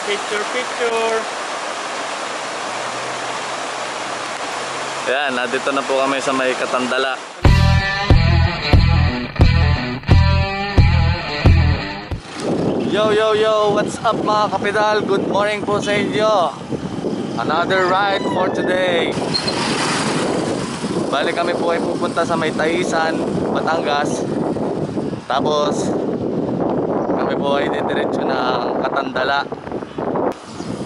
Picture, picture. Ayan, nandito na po kami sa may Katandala. Yo, yo, yo! What's up mga kapidal? Good morning po sa inyo. Another ride for today. Bali kami po ay pupunta sa may Taisan, Batangas. Tapos kami po ay didiretso ng Katandala.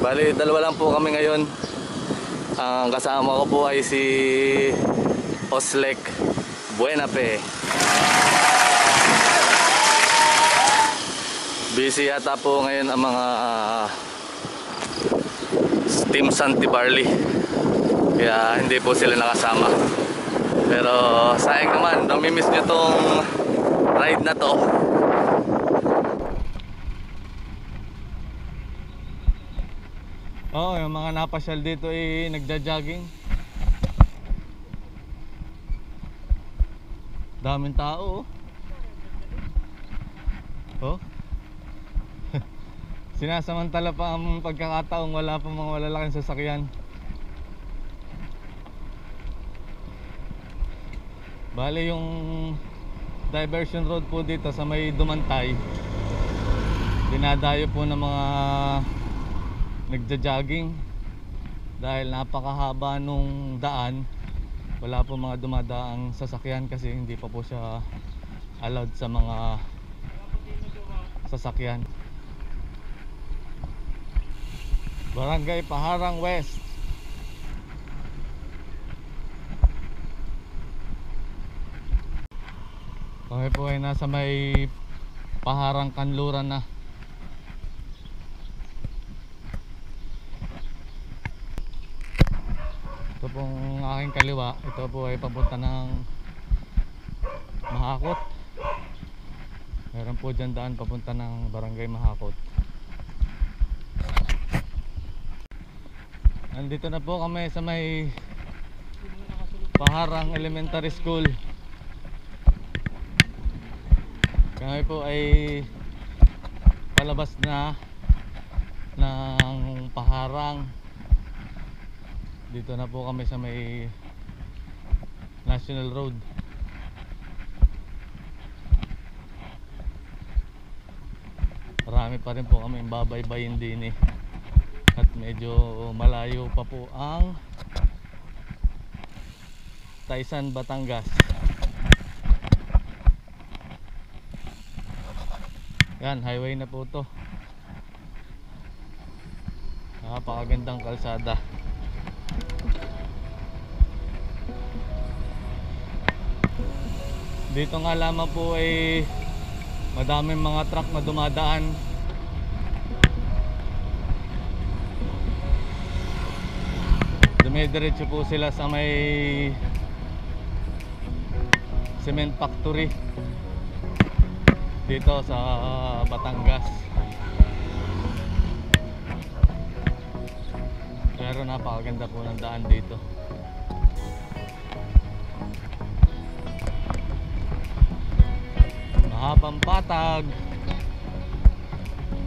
Bali dalawa lang po kami ngayon. Ang kasama ko po ay si Oslek Buenape. Busy yata po ngayon ang mga Team Santi Barley, kaya hindi po sila nakasama. Pero sayang naman, namimiss nyo tong ride na to. Oo, yung mga napasyal dito ay nagja-jogging. Daming tao. Oh. Sinasamantala pa ang pagkakataong wala pa mga malalaking sasakyan. Bale yung diversion road po dito sa may Dumantay, dinadayo po ng mga nagja-jogging. Dahil napakahaba nung daan, wala po mga dumadaang sasakyan kasi hindi pa po siya allowed sa mga sasakyan. Barangay Paharang West. Kami po ay nasa may Paharang Kanluran na. Ito pong aking kaliwa, ito po ay papunta ng Mahakot. Meron po dyan daan papunta ng Barangay Mahakot. Nandito na po kami sa may Paharang Elementary School. Kami po ay palabas na ng Paharang. Dito na po kami sa may National Road. Marami pa rin po kami babaybayin din eh. At medyo malayo pa po ang Taisan, Batangas. Yan, highway na po to. Napakagandang kalsada. Dito nga lamang po ay madaming mga truck na dumadaan. Dumidiretso po sila sa may cement factory dito sa Batangas. Pero napakaganda po ng daan dito. Mahabang patag.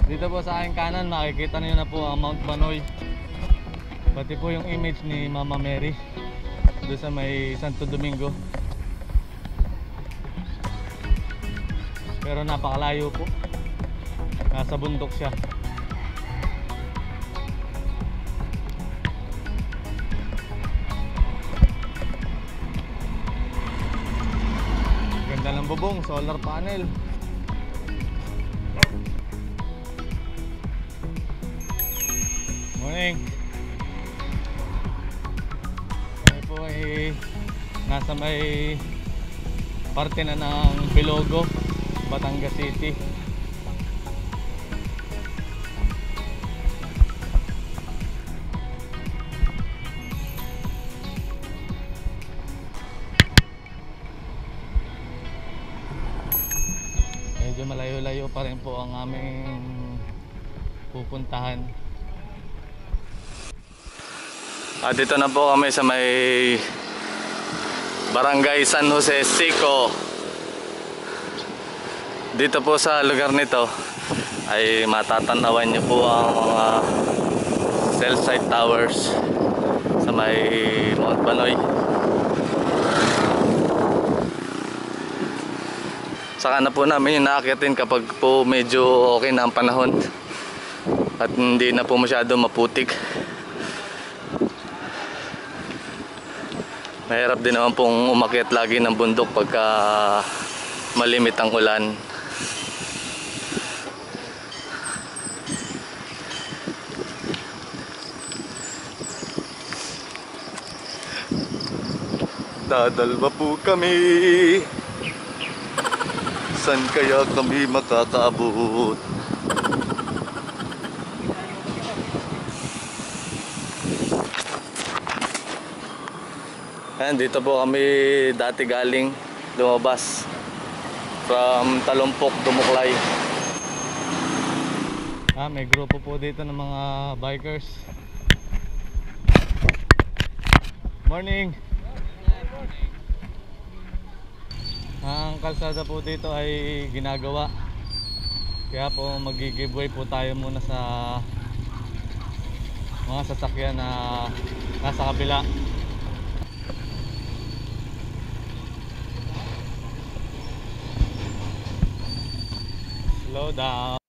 Dito po sa aking kanan makikita niyo na po ang Mount Banoy. Pati po yung image ni Mama Mary doon sa may Santo Domingo. Pero napakalayo po. Nasa bundok siya. Ganda ng bubong, solar panel. Morning. Ay nasa may parte na ng Bilogo, Batangas City. Medyo malayo-layo pa rin po ang aming pupuntahan. Dito na po kami sa may Barangay San Jose Sico. Dito po sa lugar nito ay matatanawan niyo po ang mga cell site towers sa may Mount Banoy. Saka na po namin yung naakyatin kapag po medyo okay na ang panahon at hindi na po masyado maputik. Mahirap din naman pong umakyat lagi ng bundok pagka malimit ang ulan. Dadalwa po kami. San kaya kami makakaabot? Ayan, dito po kami dati galing, lumabas from Talumpok, Dumuklay. May grupo po dito ng mga bikers. Morning! Ang kalsada po dito ay ginagawa, kaya po mag-giveaway po tayo muna sa mga sasakyan na nasa kabila. Slow down.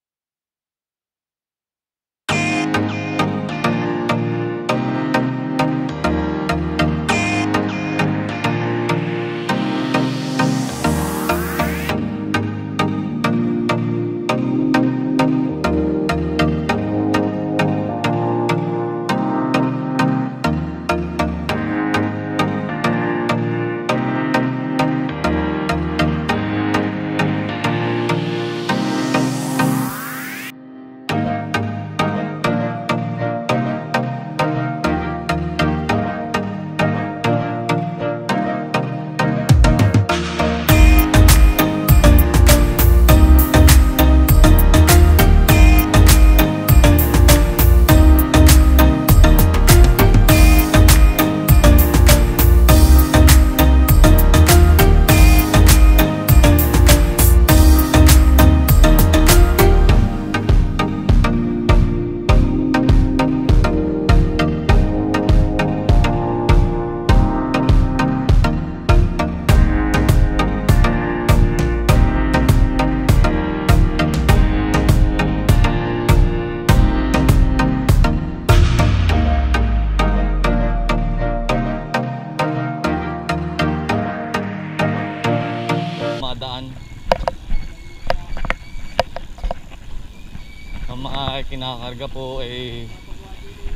Ang mga kinakarga po ay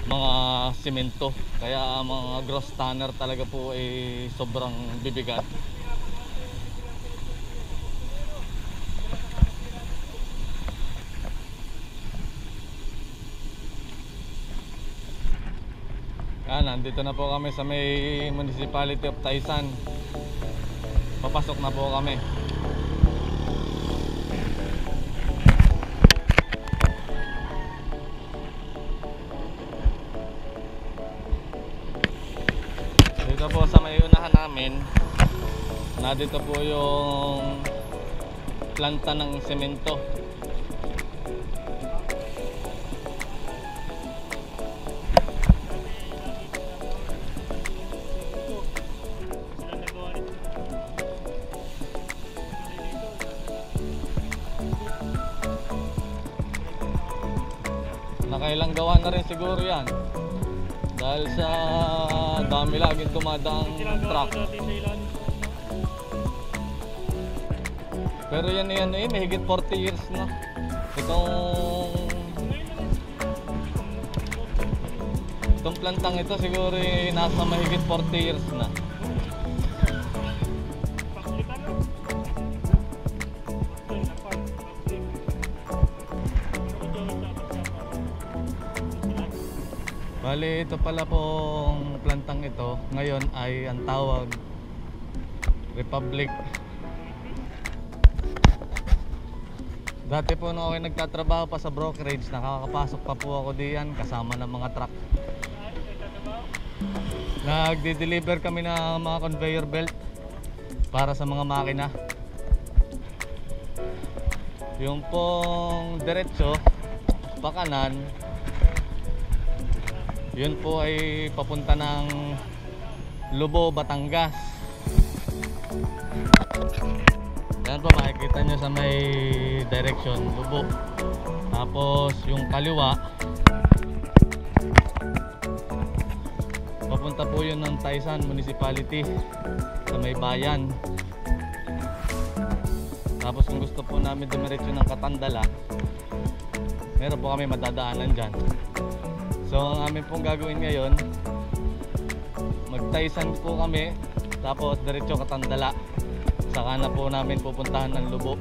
mga simento, kaya mga gross tanner talaga po ay sobrang bibigat. Nandito na po kami sa may Municipality of Taysan. Papasok na po kami. Dito po sa may unahan namin, dito po yung planta ng semento. Nakailang gawa na rin siguro yan dahil sa dami laging dumadaang truck. Pero yan may higit 40 years na itong plantang ito, siguro nasa mahigit 40 years na. Bali, ito pala pong plantang ito ngayon ay ang tawag Republic. Dati po nung ako nagtatrabaho pa sa brokerage, nakakapasok pa po ako diyan kasama ng mga truck. Nagde-deliver kami ng mga conveyor belt para sa mga makina. Yung pong diretso pakanan, yun po ay papunta ng Lubo, Batangas. Yan po, makikita nyo sa may direction Lubo. Tapos yung kaliwa papunta po yun ng Taysan Municipality sa may bayan. Tapos kung gusto po namin dumiretso ng Katandala, meron po kami madadaanan dyan. So ang amin pong gagawin ngayon, mag-Taysan po kami, tapos diretso Katandala. Saka na po namin pupuntahan ng Lubo.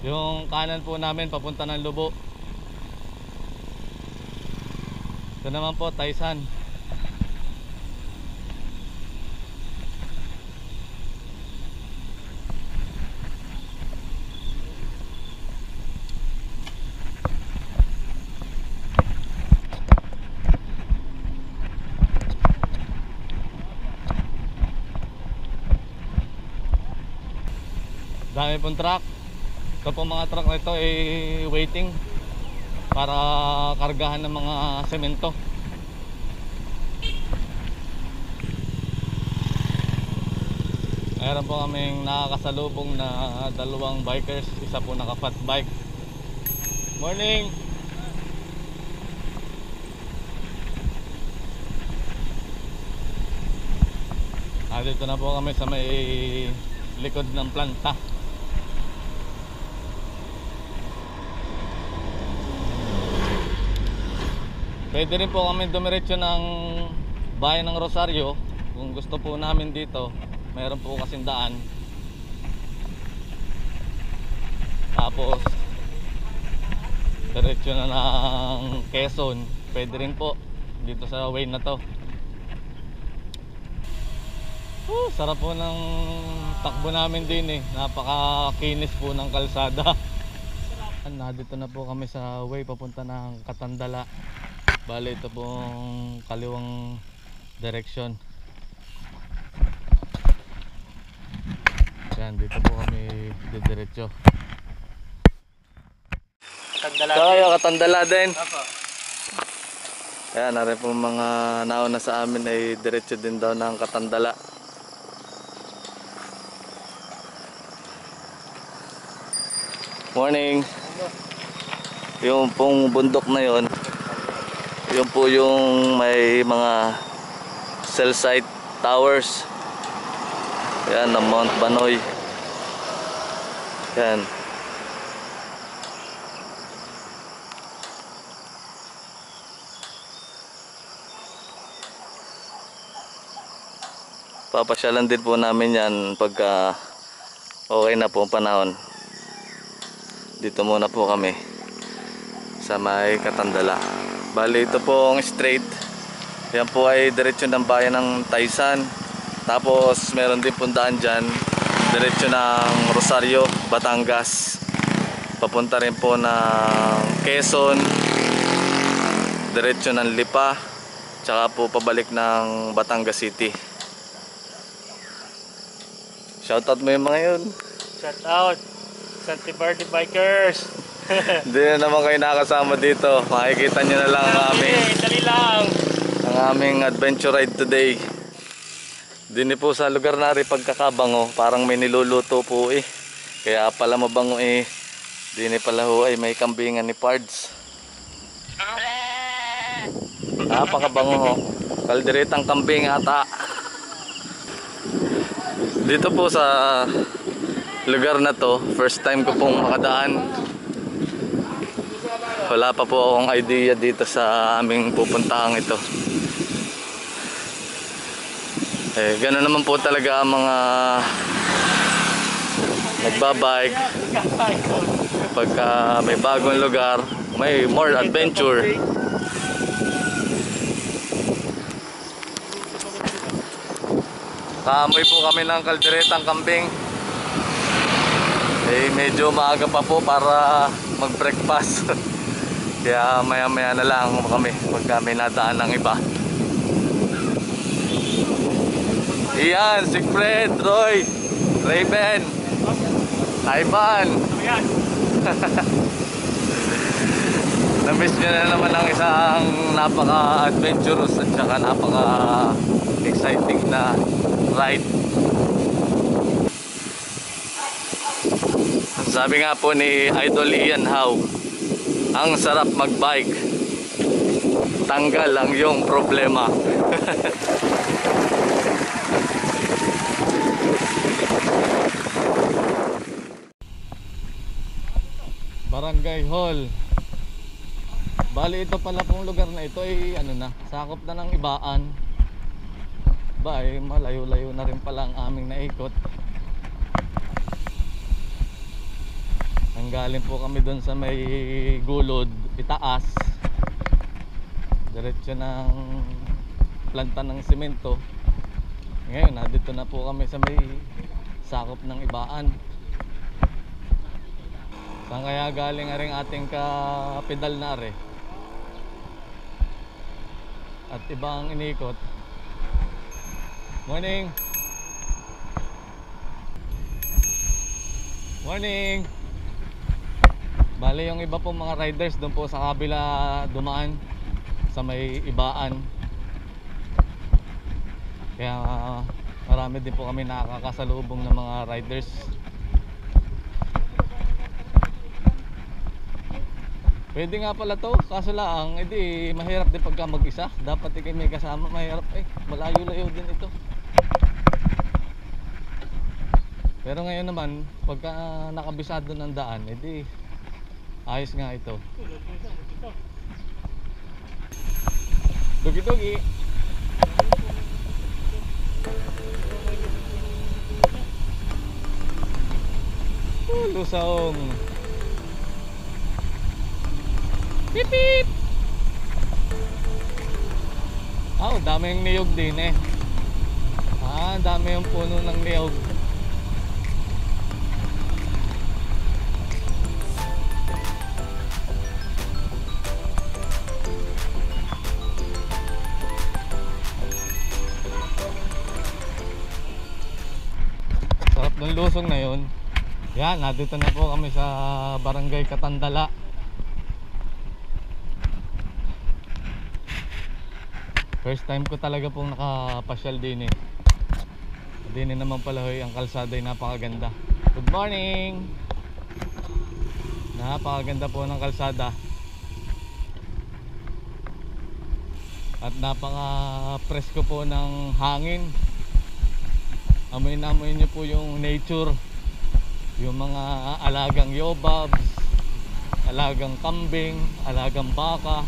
Yung kanan po namin papunta ng Lubo. Ito naman po Taysan. Dami pong truck. Ito po mga truck na ito ay waiting para kargahan ng mga semento. Meron po kaming nakakasalubong na dalawang bikers. Isa po naka fat bike. Morning! Dito na po kami sa may likod ng planta. Pwede rin po kami dumiretso ng bayan ng Rosario kung gusto po namin dito. Meron po kasing daan. Tapos diretso na ng Quezon. Pwede rin po dito sa way na to. Sarap po ng takbo namin din eh. Napakakinis po ng kalsada. Dito na po kami sa way papunta ng Katandala. Bale, ito pong kaliwang direction. Yan, dito po kami didiretso. Katandala Tayo, Katandala din. Opo. Ayan, narin po mga nauna sa amin ay diretso din daw ng Katandala. Morning. Yung pong bundok na yon, yun po yung may mga cell site towers. Yan, ng Mount Banoy. Yan. Papasyalan din po namin yan pagka okay na po ang panahon. Dito muna po kami sa may Katandala. Bali, ito pong straight. Yan po ay diretso ng bayan ng Taysan. Tapos meron din pundaan dyan, diretso ng Rosario, Batangas. Papunta rin po ng Quezon, diretso ng Lipa, tsaka po pabalik ng Batangas City. Shoutout mo yung mga yun. Shout out Santi Party Bikers. Hindi na naman kayo nakasama dito. Makikita nyo na lang Dali lang. ang aming adventure ride today. Dini po sa lugar na rin pagkakabango, parang may niluluto po eh. Kaya pala mabango eh. Dini pala ho ay may kambingan ni Pards. Napakabango ho. Kalderetang kambing ata. Dito po sa lugar na to, first time ko pong makadaan. Wala pa po akong idea dito sa aming pupuntahang ito. Eh, gano'n naman po talaga ang mga nagbabike. Pagka may bagong lugar, may more adventure. Kaamoy po kami ng kalderetang kambing. Eh, medyo maaga pa po para mag-breakfast. Kaya maya maya na lang kami pag kami nadaan ng iba. Iyan, si Fred, Roy, Raven, Ivan. Ayan. Na-miss nyo na naman ang isang napaka-adventurous at saka napaka-exciting na ride. Sabi nga po ni Idol Ian Howe, ang sarap magbike, tanggal ang iyong problema. Barangay Hall. Bali ito pala pong lugar na ito ay ano na, sakop na ng Ibaan. Ba ay malayo-layo na rin pala ang aming naikot. Nanggaling po kami doon sa may gulod, itaas. Diretso ng planta ng semento. Ngayon, dito na po kami sa may sakop ng Ibaan. Saan kaya galing nga rin ating kapedal na are? At ibang inikot. Morning! Morning! Bale yung iba pong mga riders doon po sa kabila dumaan sa may Ibaan. Kaya marami din po kami nakakasalubong ng mga riders. Pwede nga pala to, kaso lang edi mahirap din pagka mag-isa. Dapat ikay may kasama, mahirap malayo-layo din ito. Pero ngayon naman, pagka nakabisado ng daan, edi ayos nga ito. Dugi-dugi. Lusong. Pip pip. Daming niyog din eh. Dami yung puno ng niyog. Sarap ng lusong na yun. Yan, nandito na po kami sa Barangay Katandala. First time ko talaga pong nakapasyal din eh. Din naman pala hoy, ang kalsada ay napakaganda. Good morning! Napakaganda po ng kalsada. At napaka-presko po ng hangin. Amoy na amoy nyo po yung nature. Yung mga alagang yobabs, alagang kambing, alagang baka.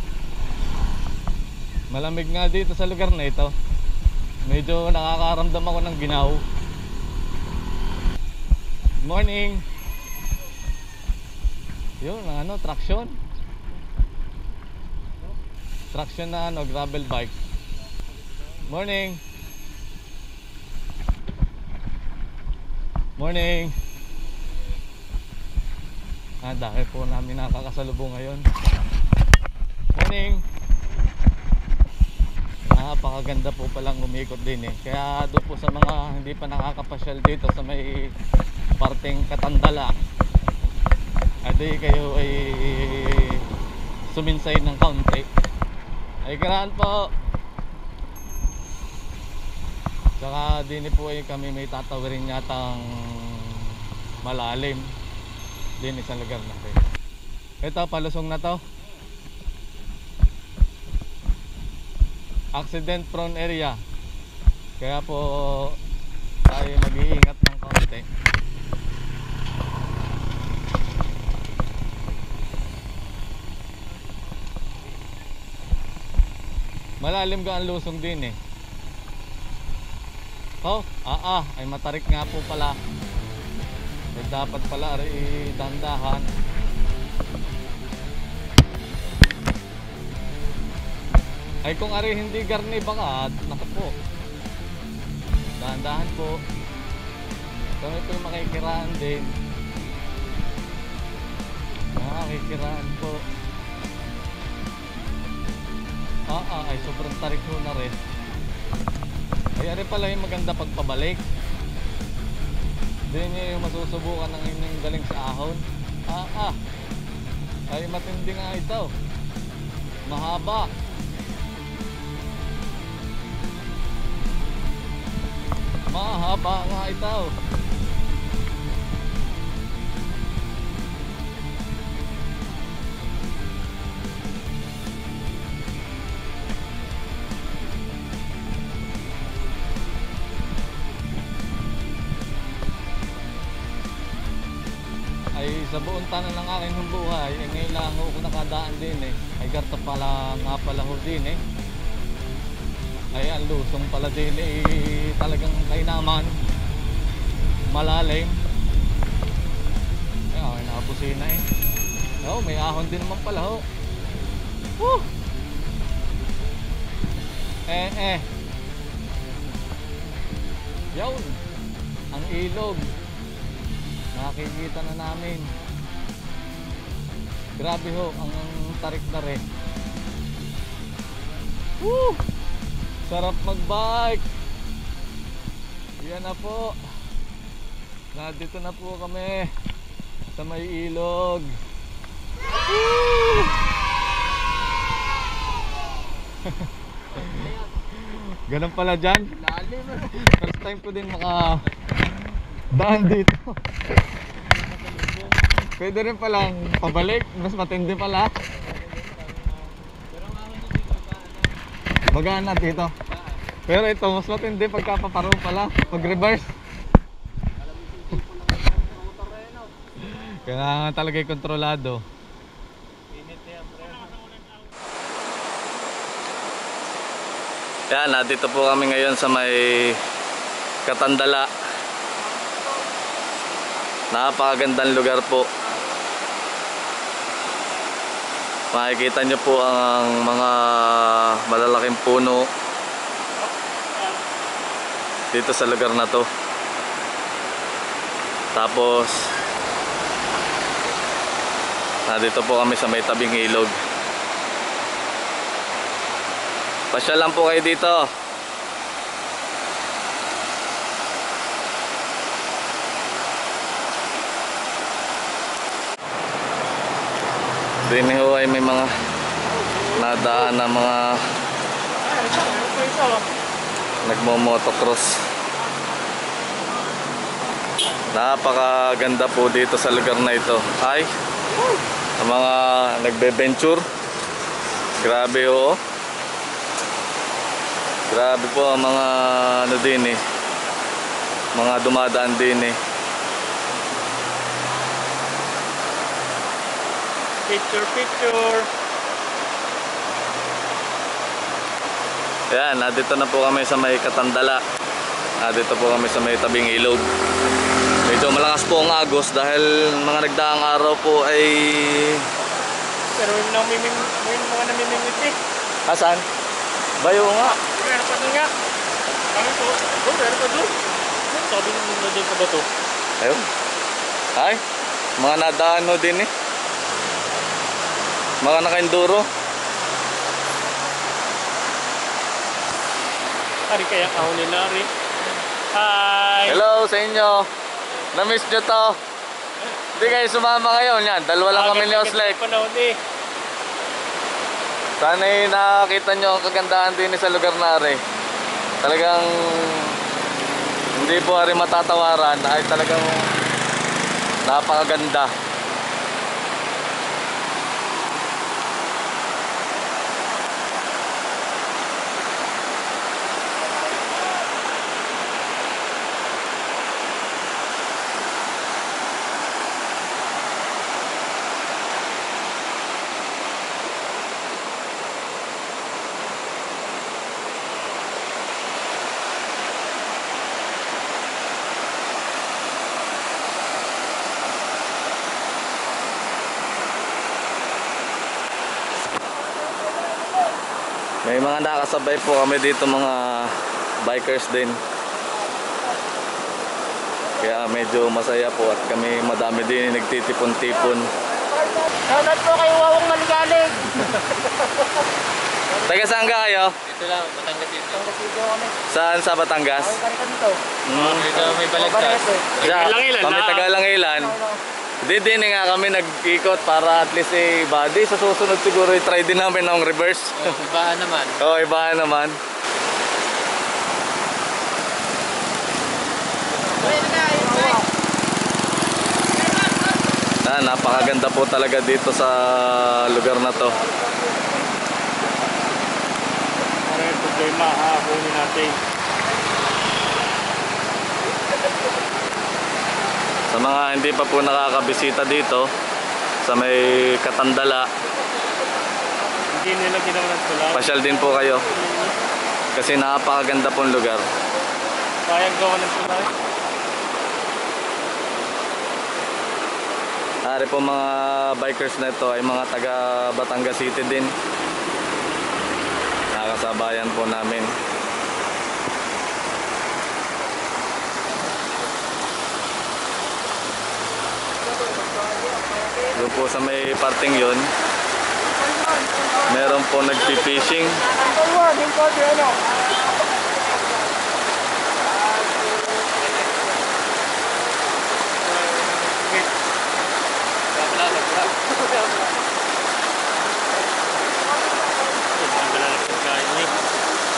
Malamig nga dito sa lugar na ito. Medyo nakakaramdam ako ng ginaw. Good morning. Yun, traction. Traction na gravel bike. Morning. Morning. Dahil po namin nakakasalubong ngayon. Morning. Napakaganda po palang umikot din eh. Kaya doon po sa mga hindi pa nakakapasyal dito sa may parteng Katandala, adi kayo ay suminsay ng kaunti. Ay ganahan po. Saka din po ay kami may tatawirin yatang malalim din isang lugar natin. Ito palusong na to. Accident prone area. Kaya po tayo mag-iingat ng konti. Malalim ka ang lusong din eh. Ay matarik nga po pala. Eh, dapat pala dandahan. Ay kung ari hindi garni baka naku po. Dahan-dahan po. Kami po yung makikiraan din. Makikiraan po. ay sobrang tarik ho na rin. Ay ari pala yung maganda pagpabalik. Hindi niyo yung masusubukan ng inyong galing sa ahon. Ay matindi nga ito. Mahaba. Mahaba nga ito. Ay sa buong tanan ng aking buhay ay ngayon lang ako nakadaan din ay garta pala nga pala ho din ay ang lusong pala din talagang kainaman malalim ay nakabusina may ahon din naman pala ho. Woo! Yun ang ilog. Nakikita na namin. Grabe ho, ang tarik na rin. Woo! Sarap magbike. Yan na po. Nandito na po kami sa may ilog. Woo! Ganun pala dyan. First time ko din daan dito. Pwede rin palang pabalik, mas matindi pala. Magaan na dito. Pero ito, mas matindi pagkapaparo pala, pag reverse. Kailangan talaga yung kontrolado. Yan, dito po kami ngayon sa may Katandala. Napakagandang lugar po. Makikita nyo po ang mga malalaking puno dito sa lugar na to. Tapos dito po kami sa may tabing ilog. Pasyal lang po kayo dito. Din ho ay may mga nadaan na mga nagmo-motocross. Napakaganda po dito sa lugar na ito. Ay, ang mga nagbe-venture. Grabe ho. Grabe po ang mga ano din mga dumadaan din Picture. Ayan, nandito na po kami sa may Katandala. Nandito po kami sa may tabing ilog. Medyo malakas po ang agos dahil mga nagdaang araw po ay... Pero may mga namimimiti. Asan? Bayo nga. Meron pa doon nga. Kami po. Meron pa doon. Sabi mo na doon pa ba ito? Ayun. Ay, mga nadaan mo din mga naka-enduro. Ari kaya ako nila, Ari. Hi! Hello sa inyo. Na-miss nyo to. Hindi kayo sumama ngayon yan. Dalawa lang kami ni Oslek. Sana'y nakakita nyo ang kagandahan din sa lugar na Ari. Talagang hindi po Ari matatawaran. Ay talagang napakaganda. May mga nakasabay po kami dito, mga bikers din. Kaya medyo masaya po at kami madami din nagtitipon-tipon. Shoutout po kay Wawang Maligalig! Taga saan ka kayo? Dito lang, Batangas dito. Saan sa Batangas? Dito may balagtas. Kami Tagalangilan. Hindi din nga kami nag-ikot para at least body. Sa susunod siguro try din namin ng reverse. Ibaan naman. Oo, ibahan naman. Napakaganda po talaga dito sa lugar na to. Ano yung problema? Kunin natin. Sa mga hindi pa po nakakabisita dito sa may Katandala, Hindi nila ginawa ng tulad. pasyal din po kayo kasi napakaganda pong lugar. Kaya gawa ng tulad. Ari po mga bikers na ito ay mga taga Batangas City din. Nakasabayan po namin. Doon po sa may parting yon, meron po nagpi-fishing.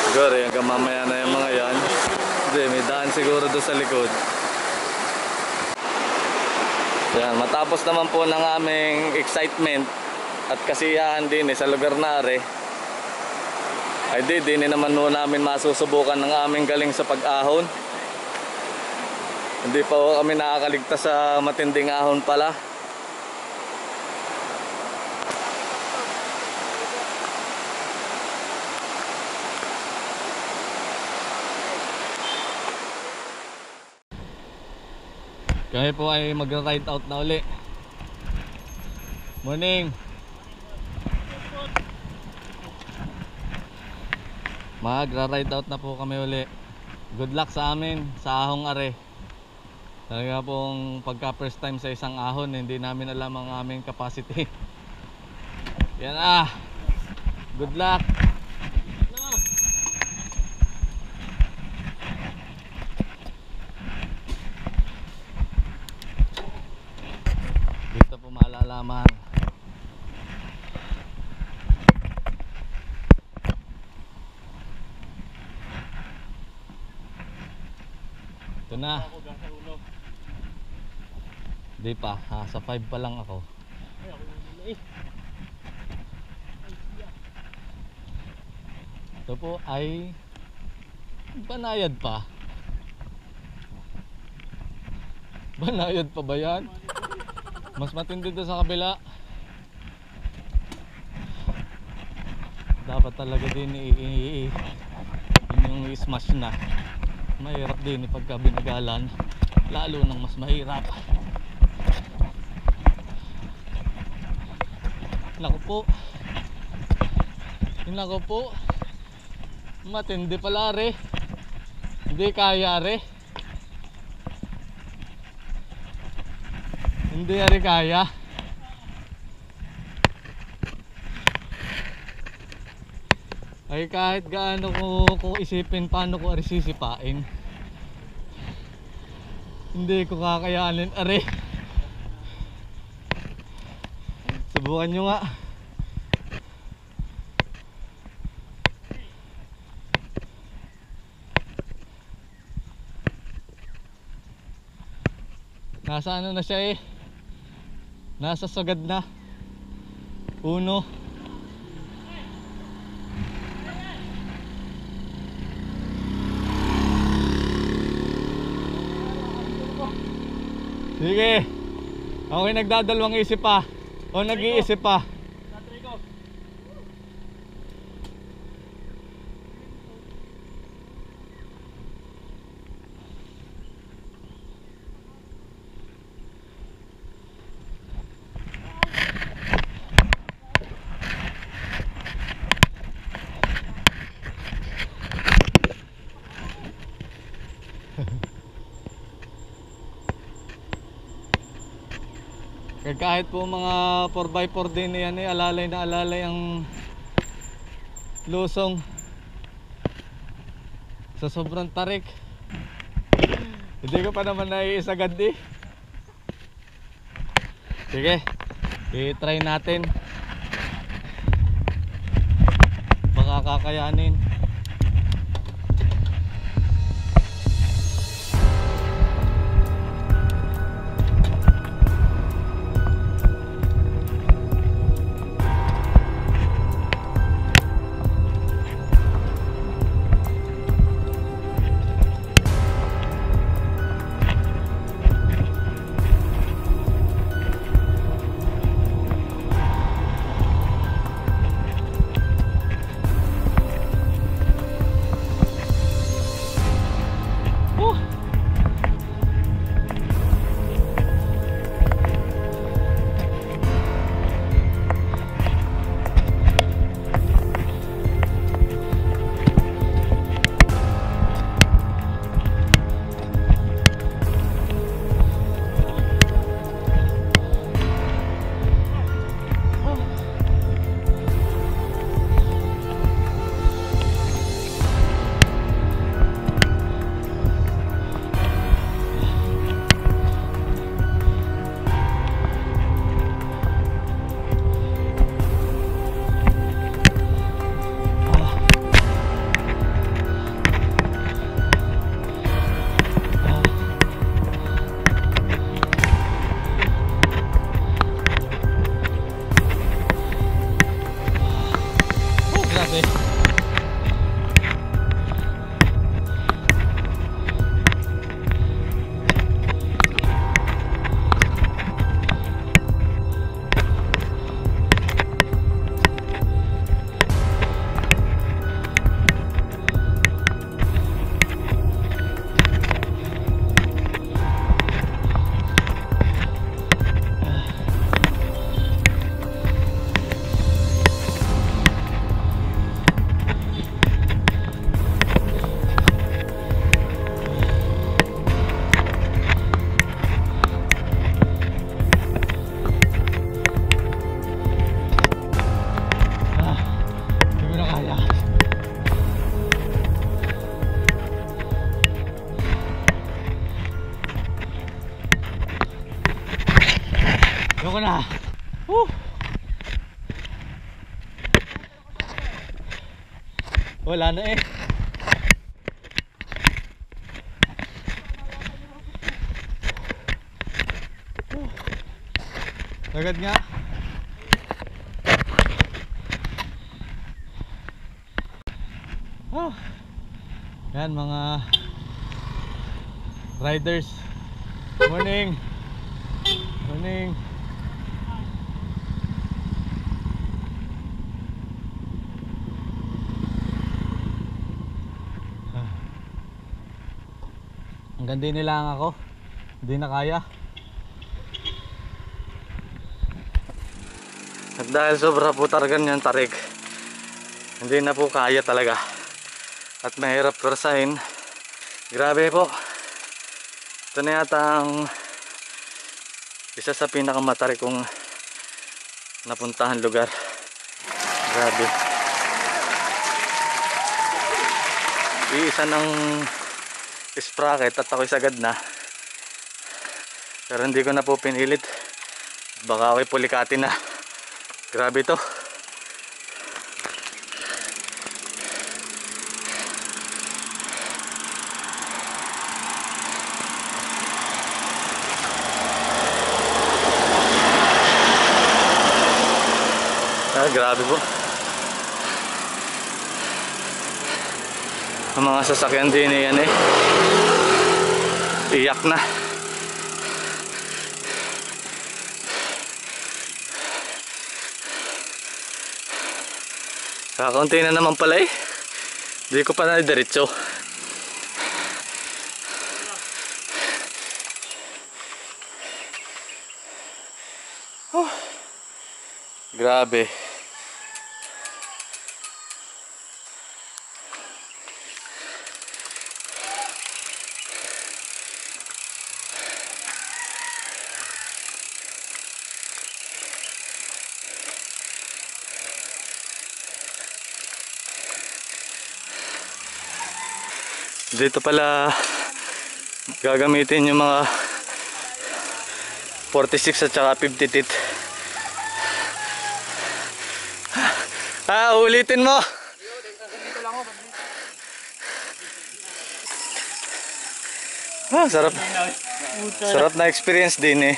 Siguro hanggang mamaya na yung mga yan. Hindi, may daan siguro doon sa likod. Yan, matapos naman po ng aming excitement at kasiyahan din sa lugar na are, ay di naman po namin masusubukan ng aming galing sa pag-ahon. Hindi pa po kami nakakaligtas sa matinding ahon pala. Kami po ay mag-ride out na uli. Morning. Mag-ride out na po kami uli. Good luck sa amin sa ahong are. Talaga pong pagka first time sa isang ahon, hindi namin alam ang aming capacity. Yan good luck. Dito po malalaman. Ito na. Di pa, sa 5 pa lang ako. Ito po ay banayad pa. Banayad pa ba yan? Mas matindi doon sa kabila. Dapat talaga din yung i-smash na. Mahirap din pagka binagalan, lalo nang mas mahirap. Naku po. Naku po. Matindi pala re. Hindi kaya re. Hindi ari kaya. Ay kahit gaano ko isipin paano ko ari sisipain, hindi ko kakayanin ari. Subukan nyo nga. Nasa ano na siya nasa sagad na. Uno. Sige. Okay, nagdadalawang isip pa. O nag-iisip pa. Kahit po mga 4x4 din yan alalay na alalay ang lusong sa sobrang tarik. Hindi ko pa naman naiisagad eh. Sige, i-try natin. Baka kakayanin. Ayoko na. Wala na eh. Agad nga. Yan mga riders. Morning. Morning. Hanggang din nilang ako. Hindi na kaya. At dahil sobra po talaga yung tarik, hindi na po kaya talaga. At mahirap persahin. Grabe po. Ito na yata ang isa sa pinakamatarik kong napuntahan lugar. Grabe. Iisa ng sprocket at ako'y sagad na. Pero hindi ko na po pinilit. Baka ako'y pulikatin na. Grabe to. Grabe po. Ang mga sasakyan din yan eh. Iyak na. Kakaunti na naman pala eh. Hindi ko pa na diretso. Grabe. Dito pala gagamitin yung mga 46 at saka 50 teeth. Ulitin mo. Sarap. Sarap na experience din eh.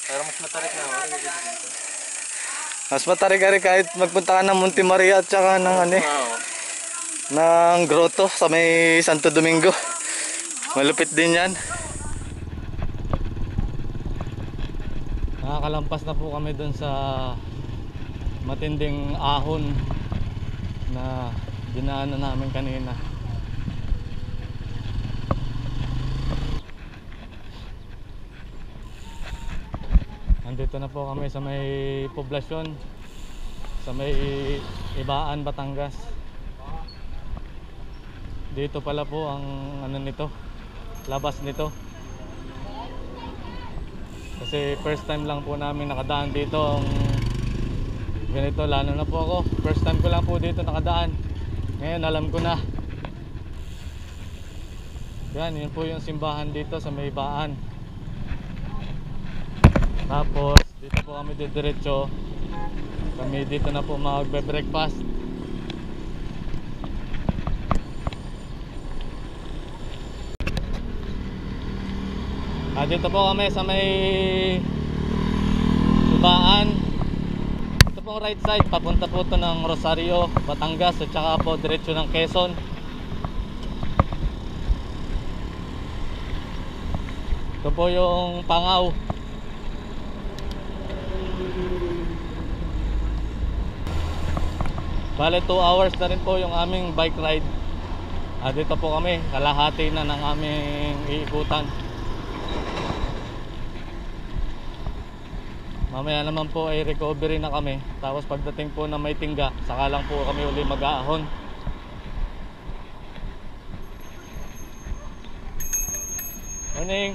Pero mas matarik na ako. Mas matarik-tarik kahit magpunta ka ng Monte Maria at saka ng ng grotto sa may Santo Domingo. Malupit din yan. Nakakalampas na po kami dun sa matinding ahon na dinaanan namin kanina. Nandito na po kami sa may poblasyon, sa may Ibaan, Batangas. Dito pala po ang ano nito, labas nito. Kasi first time lang po namin nakadaan dito ang ganito, lalo na po ako. First time ko lang po dito nakadaan. Ngayon alam ko na. Yan, yun po yung simbahan dito sa may Ibaan. Tapos dito po kami diretso. Kami dito na po magbe-breakfast. Dito po kami sa may Ibaan. Ito po right side, papunta po to ng Rosario, Batangas, at saka po diretso ng Quezon. Ito po yung Pangaw. Bale 2 hours na rin po yung aming bike ride. Dito po kami, kalahati na ng aming iikutan. Mamaya naman po ay recovery na kami. Tapos pagdating po na may tingga, saka lang po kami uli mag-aahon. Morning.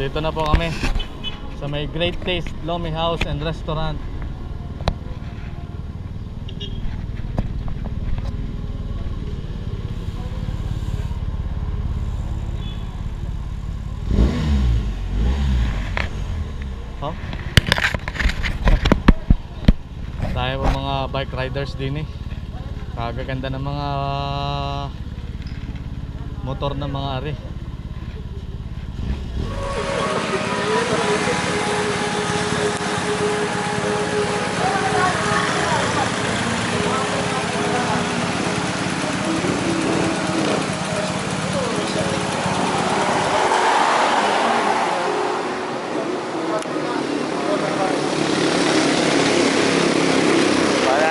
Dito na po kami sa may Great Taste Lomi House and Restaurant. Tayo po mga bike riders din eh. Kagaganda ng mga motor ng mga ari.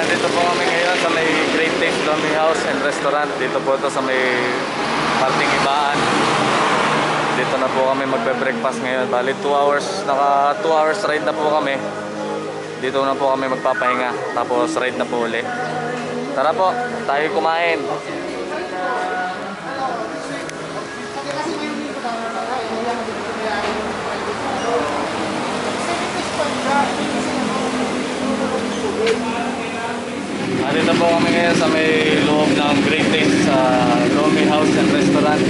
Dito po kami ngayon sa may Great Taste Lomi House and Restaurant. Dito po ito sa may parting Ibaan. Dito na po kami magbe-breakfast ngayon. Bali 2 hours, naka 2 hours ride na po kami. Dito na po kami magpapahinga. Tapos ride na po uli. Tara po, tayo kumain. Dito po kami ngayon sa may loob ng Great Taste sa Lomi House and Restaurant.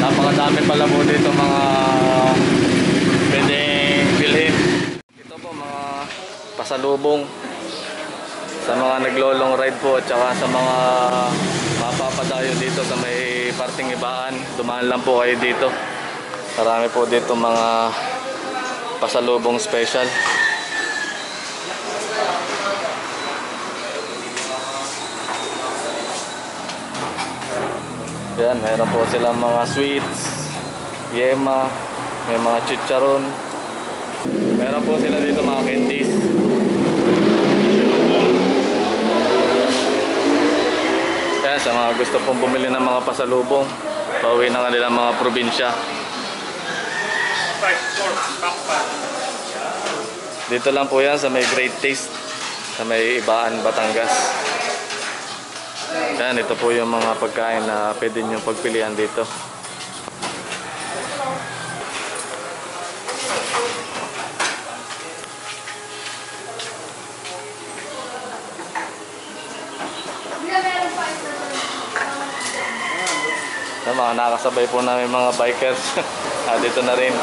Napakadami pala po dito mga pwedeng bilhin. Ito po mga pasalubong sa mga naglolong ride po at saka sa mga mapapadayo dito sa may parting Ibaan. Dumaan lang po kayo dito. Marami po dito mga pasalubong special. Yan, mayroon po silang mga sweets, yema, may mga chicharon. Meron po sila dito mga candies. Yan, sa mga gusto pong bumili ng mga pasalubong, pauwi ng kanilang mga probinsya. Dito lang po yan sa may Great Taste, sa may Ibaan, Batangas. Yan, ito po yung mga pagkain na pwede nyo pagpilian dito. Mga nakasabay po namin mga bikers. Dito na rin.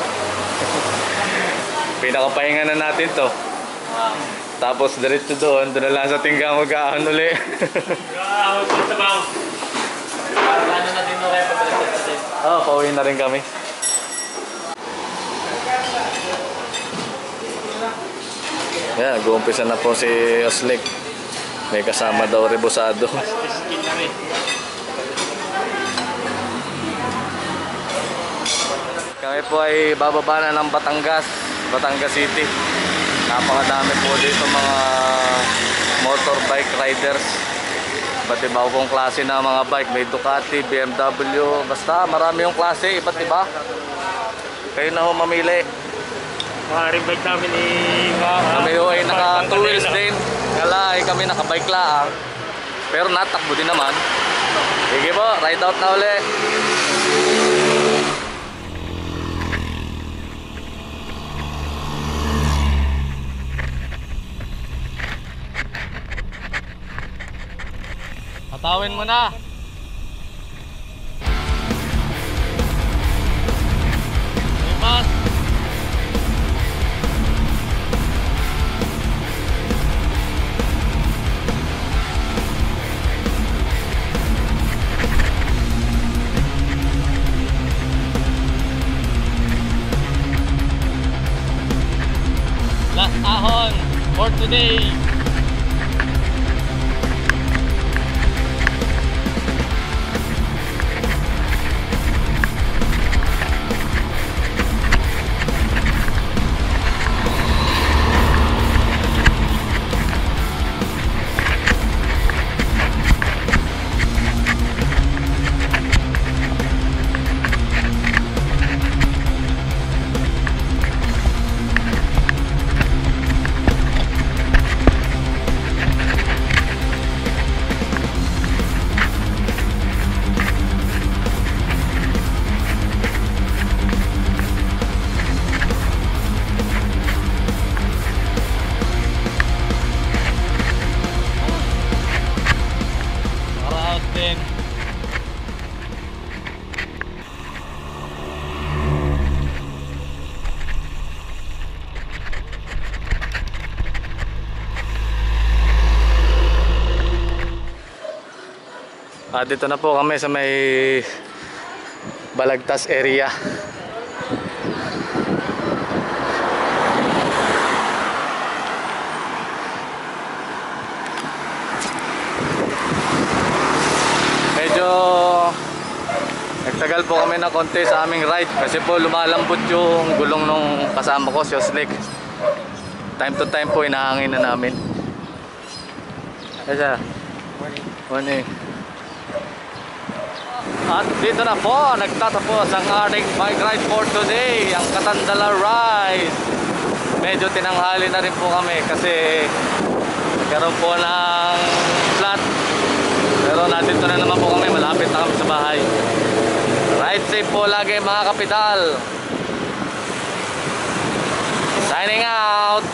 Pinakapahinga na natin to. Tapos diretso doon na lang sa Tinggang mag-aahon uli. Ano na din kayo pagdating natin? Oo, pauwi na rin kami. Yan, nag-uumpisa na po si Oslik. May kasama daw rebosado. Skin namin. Kami po ay bababa na ng Batangas City. Napakadami po dito mga motorbike riders. Iba't iba pong klase na mga bike. May Ducati, BMW, basta marami yung klase, iba't iba. Kayo na ho mamili. Mga rebike namin Kami ho ay naka 2 wheels din. Kala ay kami naka-bike lang. Pero natakbo din naman. Sige po, ride out na uli. Patawin mo na. Limas. Last ahon for today. Dito na po kami sa may Balagtas area. Medyo nagtagal po kami na konti sa aming ride kasi po lumalambot yung gulong nung kasama ko, si Oslik. Time to time po inahangin na namin. Kaya morning. At dito na po, nagtatapos ang ating bike ride for today, ang Katandala Ride. Medyo tinanghali na rin po kami kasi karoon po ng flat. Pero nandito na naman po kami, malapit na kami sa bahay. Ride safe po lagi mga kapital. Signing out!